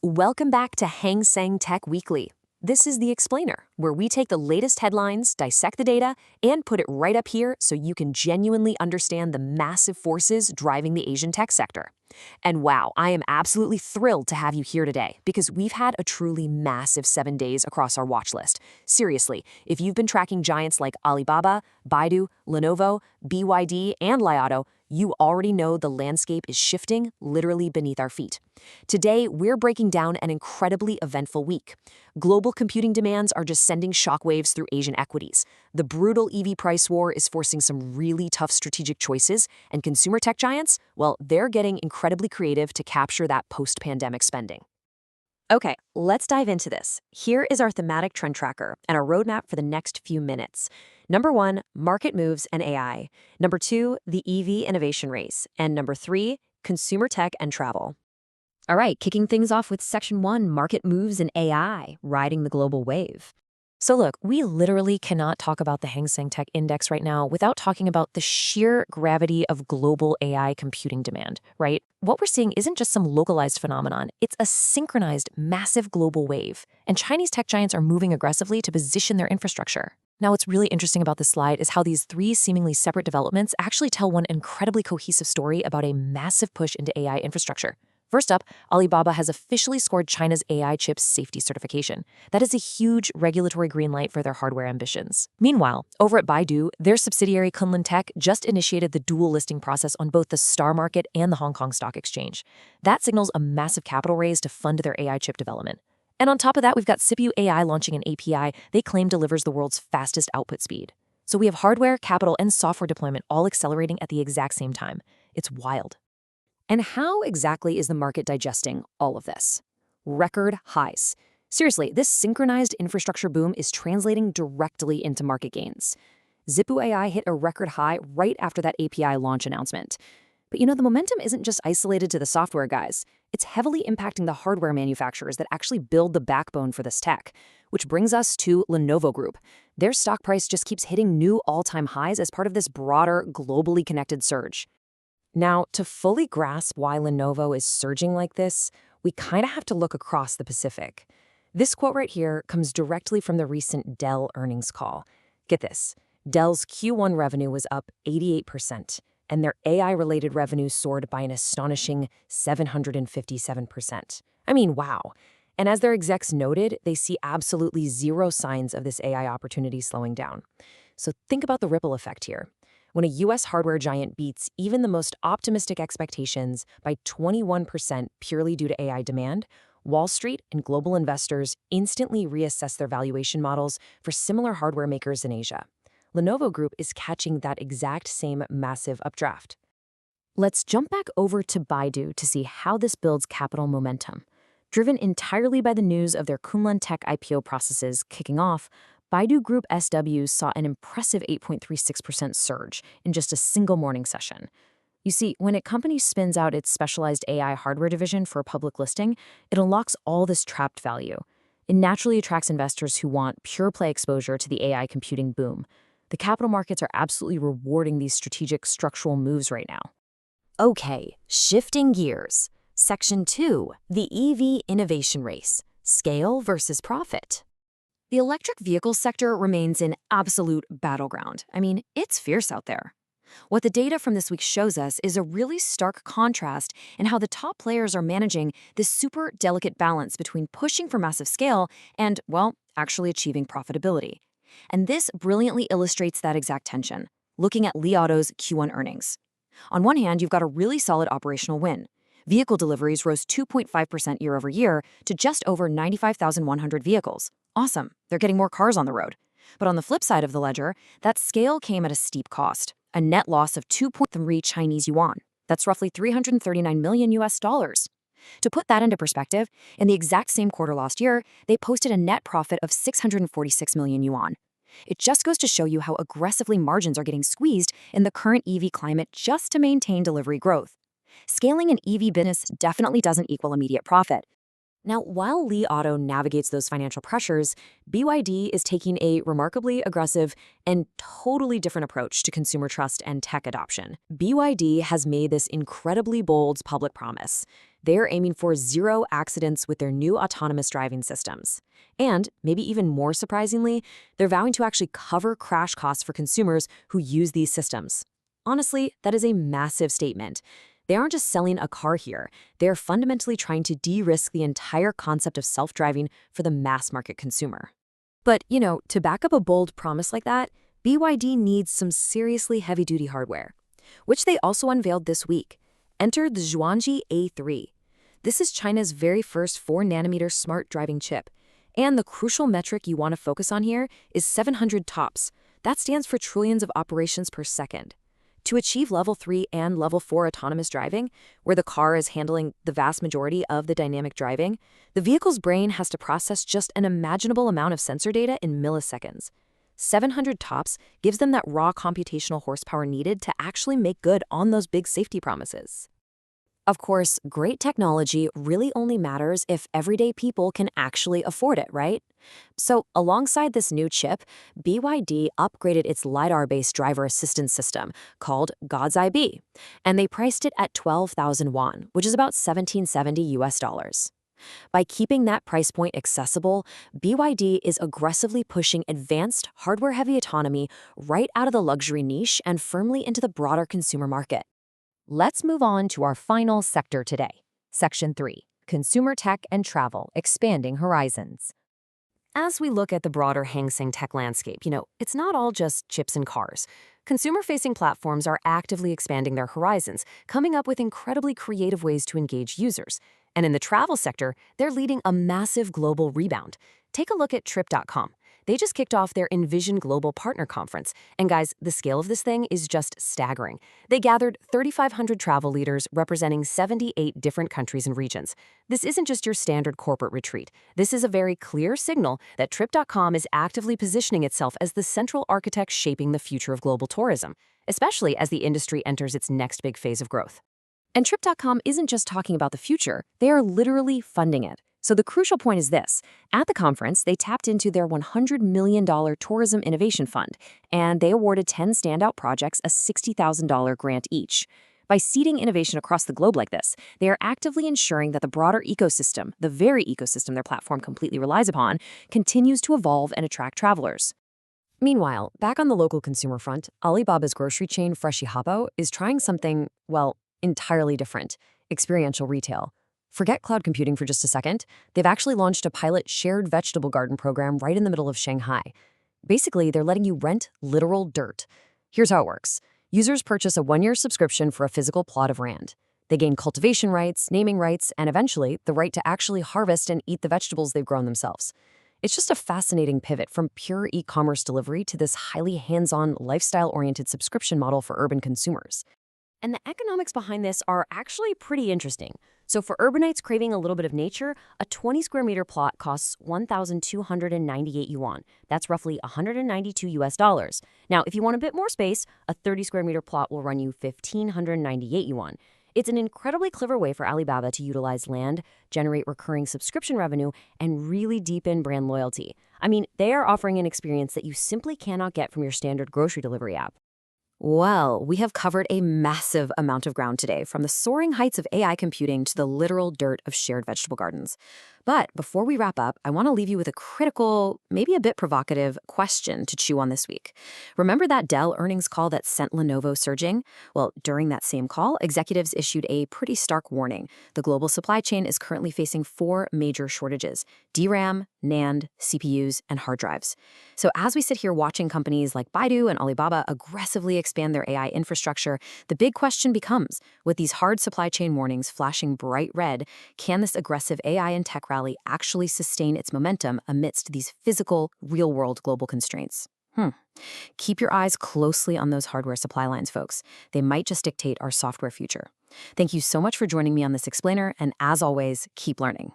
Welcome back to Seng Tech Weekly. This is the explainer, where we take the latest headlines, dissect the data, and put it right up here so you can genuinely understand the massive forces driving the Asian tech sector. And wow, I am absolutely thrilled to have you here today because we've had a truly massive 7 days across our watch list. Seriously, if you've been tracking giants like Alibaba, Baidu, Lenovo, BYD, and Li Auto, you already know the landscape is shifting literally beneath our feet. Today, we're breaking down an incredibly eventful week. Global computing demands are just sending shockwaves through Asian equities. The brutal EV price war is forcing some really tough strategic choices, and consumer tech giants, well, they're getting incredibly creative to capture that post-pandemic spending. Okay, let's dive into this. Here is our thematic trend tracker and our roadmap for the next few minutes. Number 1, market moves and AI. Number 2, the EV innovation race. And number 3, consumer tech and travel. All right, kicking things off with Section 1, market moves and AI, riding the global wave. So look, we literally cannot talk about the Hang Seng Tech Index right now without talking about the sheer gravity of global AI computing demand, right? What we're seeing isn't just some localized phenomenon, it's a synchronized, massive global wave. And Chinese tech giants are moving aggressively to position their infrastructure. Now, what's really interesting about this slide is how these three seemingly separate developments actually tell one incredibly cohesive story about a massive push into AI infrastructure. First up, Alibaba has officially scored China's AI chips safety certification. That is a huge regulatory green light for their hardware ambitions. Meanwhile, over at Baidu, their subsidiary Kunlun Tech just initiated the dual listing process on both the STAR market and the Hong Kong Stock Exchange. That signals a massive capital raise to fund their AI chip development. And on top of that, we've got Sipu AI launching an API they claim delivers the world's fastest output speed. So we have hardware, capital, and software deployment all accelerating at the exact same time. It's wild. And how exactly is the market digesting all of this? Record highs. Seriously, this synchronized infrastructure boom is translating directly into market gains. Zippo AI hit a record high right after that API launch announcement. But the momentum isn't just isolated to the software guys. It's heavily impacting the hardware manufacturers that actually build the backbone for this tech, which brings us to Lenovo Group. Their stock price just keeps hitting new all-time highs as part of this broader, globally connected surge. Now, to fully grasp why Lenovo is surging like this, we kind of have to look across the Pacific. This quote right here comes directly from the recent Dell earnings call. Get this, Dell's Q1 revenue was up 88%, and their AI-related revenue soared by an astonishing 757%. I mean, wow. And as their execs noted, they see absolutely zero signs of this AI opportunity slowing down. So think about the ripple effect here. When a U.S. hardware giant beats even the most optimistic expectations by 21% purely due to AI demand, Wall Street and global investors instantly reassess their valuation models for similar hardware makers in Asia. Lenovo Group is catching that exact same massive updraft. Let's jump back over to Baidu to see how this builds capital momentum. Driven entirely by the news of their Kunlun Tech IPO processes kicking off, Baidu Group SW saw an impressive 8.36% surge in just a single morning session. You see, when a company spins out its specialized AI hardware division for a public listing, it unlocks all this trapped value. It naturally attracts investors who want pure-play exposure to the AI computing boom. The capital markets are absolutely rewarding these strategic structural moves right now. Okay, shifting gears. Section 2, the EV innovation race, scale versus profit. The electric vehicle sector remains an absolute battleground. I mean, it's fierce out there. What the data from this week shows us is a really stark contrast in how the top players are managing this super delicate balance between pushing for massive scale and, well, actually achieving profitability. And this brilliantly illustrates that exact tension, looking at Li Auto's Q1 earnings. On one hand, you've got a really solid operational win. Vehicle deliveries rose 2.5% year over year to just over 95,100 vehicles. Awesome, they're getting more cars on the road. But on the flip side of the ledger, that scale came at a steep cost, a net loss of 2.3 Chinese yuan. That's roughly $339 million US dollars. To put that into perspective, in the exact same quarter last year, they posted a net profit of 646 million yuan. It just goes to show you how aggressively margins are getting squeezed in the current EV climate just to maintain delivery growth. Scaling an EV business definitely doesn't equal immediate profit. Now, while Li Auto navigates those financial pressures, BYD is taking a remarkably aggressive and totally different approach to consumer trust and tech adoption. BYD has made this incredibly bold public promise. They're aiming for zero accidents with their new autonomous driving systems. And, maybe even more surprisingly, they're vowing to actually cover crash costs for consumers who use these systems. Honestly, that is a massive statement. They aren't just selling a car here. They're fundamentally trying to de-risk the entire concept of self-driving for the mass market consumer. But, to back up a bold promise like that, BYD needs some seriously heavy-duty hardware, which they also unveiled this week. Enter the Zhuangji A3. This is China's very first 4-nanometer smart driving chip. And the crucial metric you want to focus on here is 700 TOPS. That stands for trillions of operations per second. To achieve Level 3 and Level 4 autonomous driving, where the car is handling the vast majority of the dynamic driving, the vehicle's brain has to process just an imaginable amount of sensor data in milliseconds. 700 TOPS gives them that raw computational horsepower needed to actually make good on those big safety promises. Of course, great technology really only matters if everyday people can actually afford it, right? So, alongside this new chip, BYD upgraded its LiDAR-based driver assistance system called God's Eye B, and they priced it at 12,000 won, which is about $1770. By keeping that price point accessible, BYD is aggressively pushing advanced hardware-heavy autonomy right out of the luxury niche and firmly into the broader consumer market. Let's move on to our final sector today. Section 3, Consumer Tech and Travel, Expanding Horizons. As we look at the broader Hang Seng tech landscape, it's not all just chips and cars. Consumer-facing platforms are actively expanding their horizons, coming up with incredibly creative ways to engage users. And in the travel sector, they're leading a massive global rebound. Take a look at Trip.com. They just kicked off their Envision Global Partner Conference. And guys, the scale of this thing is just staggering. They gathered 3,500 travel leaders representing 78 different countries and regions. This isn't just your standard corporate retreat. This is a very clear signal that Trip.com is actively positioning itself as the central architect shaping the future of global tourism, especially as the industry enters its next big phase of growth. And Trip.com isn't just talking about the future, they are literally funding it. So the crucial point is this. At the conference, they tapped into their $100 million Tourism Innovation Fund, and they awarded 10 standout projects a $60,000 grant each. By seeding innovation across the globe like this, they are actively ensuring that the broader ecosystem, the very ecosystem their platform completely relies upon, continues to evolve and attract travelers. Meanwhile, back on the local consumer front, Alibaba's grocery chain Freshly Habo is trying something, well, entirely different: experiential retail. Forget cloud computing for just a second. They've actually launched a pilot shared vegetable garden program right in the middle of Shanghai. Basically, they're letting you rent literal dirt. Here's how it works. Users purchase a 1-year subscription for a physical plot of land. They gain cultivation rights, naming rights, and eventually the right to actually harvest and eat the vegetables they've grown themselves. It's just a fascinating pivot from pure e-commerce delivery to this highly hands-on, lifestyle-oriented subscription model for urban consumers. And the economics behind this are actually pretty interesting. So for urbanites craving a little bit of nature, a 20 square meter plot costs 1,298 yuan. That's roughly $192. Now, if you want a bit more space, a 30 square meter plot will run you 1,598 yuan. It's an incredibly clever way for Alibaba to utilize land, generate recurring subscription revenue, and really deepen brand loyalty. I mean, they are offering an experience that you simply cannot get from your standard grocery delivery app. Well, we have covered a massive amount of ground today, from the soaring heights of AI computing to the literal dirt of shared vegetable gardens. But before we wrap up, I want to leave you with a critical, maybe a bit provocative question to chew on this week. Remember that Dell earnings call that sent Lenovo surging? Well, during that same call, executives issued a pretty stark warning. The global supply chain is currently facing 4 major shortages: DRAM, NAND, CPUs, and hard drives. So as we sit here watching companies like Baidu and Alibaba aggressively expand their AI infrastructure, the big question becomes, with these hard supply chain warnings flashing bright red, can this aggressive AI and tech rally actually sustain its momentum amidst these physical, real-world global constraints? Keep your eyes closely on those hardware supply lines, folks. They might just dictate our software future. Thank you so much for joining me on this explainer, and as always, keep learning.